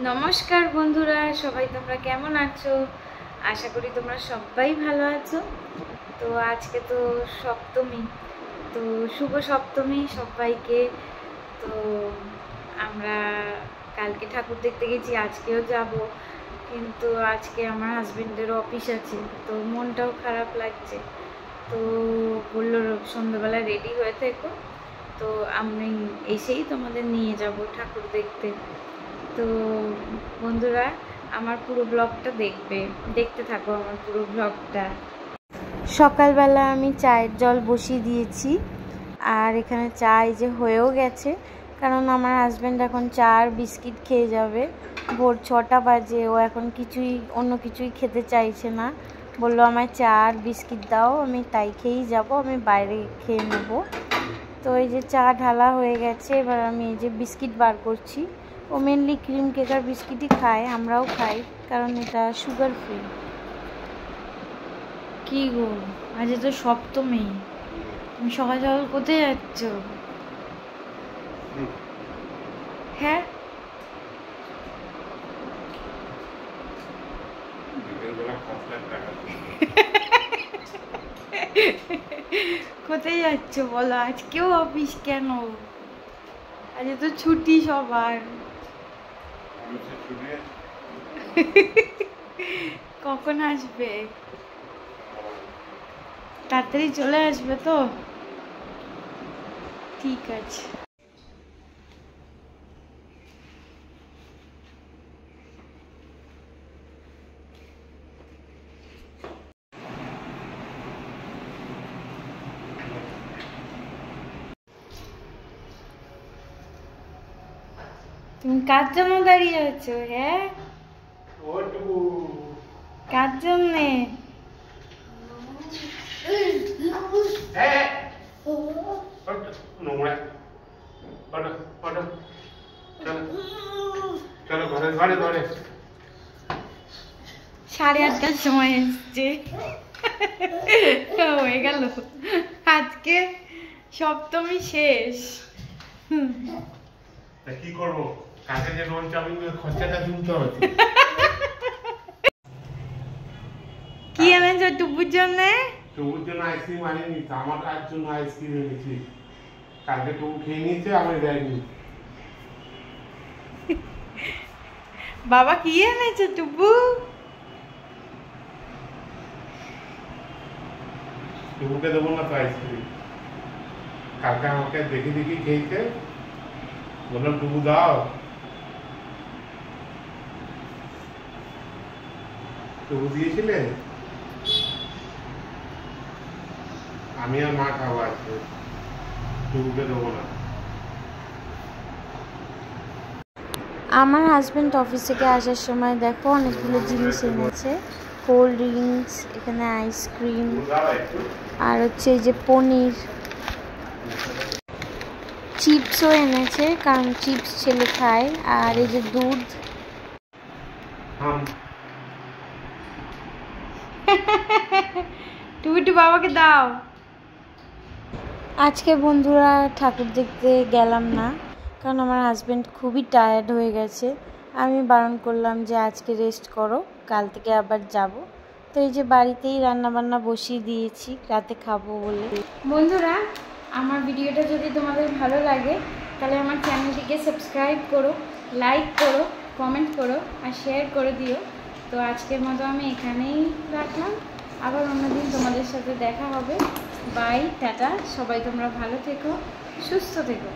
নমস্কার বন্ধুরা, সবাই তোমরা কেমন আছো? আশা করি তোমরা সবাই ভালো আছো। তো আজকে তো সপ্তমী, তো শুভ সপ্তমী সবাইকে। তো আমরা কালকে ঠাকুর দেখতে গেছি, আজকেও যাব, কিন্তু আজকে আমার হাজবেন্ডের অফিস আছে, তো মনটাও খারাপ লাগছে। তো বললো সন্ধ্যাবেলা রেডি হয়ে থেকো, তো আমি এসেই তোমাদের নিয়ে যাব ঠাকুর দেখতে। তো বন্ধুরা আমার পুরো ব্লগটা দেখতে থাকো আমার পুরো ব্লগটা। সকালবেলা আমি চায়ের জল বসিয়ে দিয়েছি, আর এখানে চা এই যে হয়েও গেছে, কারণ আমার হাজব্যান্ড এখন চা আর বিস্কিট খেয়ে যাবে। ভোর 6টা বাজে, ও এখন অন্য কিছুই খেতে চাইছে না, বললো আমায় চা আর বিস্কিট দাও, আমি তাই খেয়েই যাব, আমি বাইরে খেয়ে নেব। তো এই যে চা ঢালা হয়ে গেছে, এবার আমি এই যে বিস্কিট বার করছি। ও মেনলি ক্রিম কেক আর বিস্কিটই খায়, আমরাও খাই, কারণ এটা সুগার ফ্রি। কি গো, আজ তো সপ্তমী, তুমি সকাল সকাল কোথায় যাচ্ছ? হ্যাঁ, কোথায় যাচ্ছ বলো? আজকেও অফিস কেন? আজ তো ছুটি সবার। কখন আসবে? তাড়াতাড়ি চলে আসবে তো? ঠিক আছে। তুমি কার জন্য দাঁড়িয়ে আছো? হ্যাঁ, কার জন্যে? সাড়ে 8টার সময় এসছে, হয়ে গেল আজকে সপ্তমী শেষ। কি করবো, কাকে যে লোন চাবি খরচাটা তুলতে হবে। কি এনেছো টুপুর জন্য? টুপুর জন্য আইসক্রিম আনিনি, আমার কার জন্য আইসক্রিম এনেছি। কালকে টুপু খেয়ে নিয়েছে, আমার দেয়নি। বাবা কি এনেছো টুপু? টুপুকে দেবো না তো আইসক্রিম, কালকে আমাকে দেখে দেখি খেয়েছে, বললাম টুপু দাও, টুপু দিয়েছিলে, আমি আর মা খাবো আজকে, টুপুকে দেবো না। আমার হাজব্যান্ড অফিস থেকে আসার সময় দেখো অনেকগুলো জিনিস এনেছে, কোল্ড ড্রিঙ্কস, এখানে আইসক্রিম, আর হচ্ছে এই যে পনির, চিপসও এনেছে, কারণ চিপস ছেলে খায়, আর এই যে দুধ। তুমি একটু বাবাকে দাও। আজকে বন্ধুরা ঠাকুর দেখতে গেলাম না, কারণ আমার হাজব্যান্ড খুবই টায়ার্ড হয়ে গেছে। আমি বারণ করলাম যে আজকে রেস্ট করো, কাল থেকে আবার যাব। তো এই যে বাড়িতেই রান্নাবান্না বসিয়ে দিয়েছি, রাতে খাবো বলে। বন্ধুরা আমার ভিডিওটা যদি তোমাদের ভালো লাগে, তাহলে আমার চ্যানেলটিকে সাবস্ক্রাইব করো, লাইক করো, কমেন্ট করো আর শেয়ার করে দিও। তো আজকের মতো আমি এখানেই রাখলাম, আবার অন্যদিন তোমাদের সাথে দেখা হবে। বাই, টাটা, সবাই তোমরা ভালো থেকো, সুস্থ থেকো।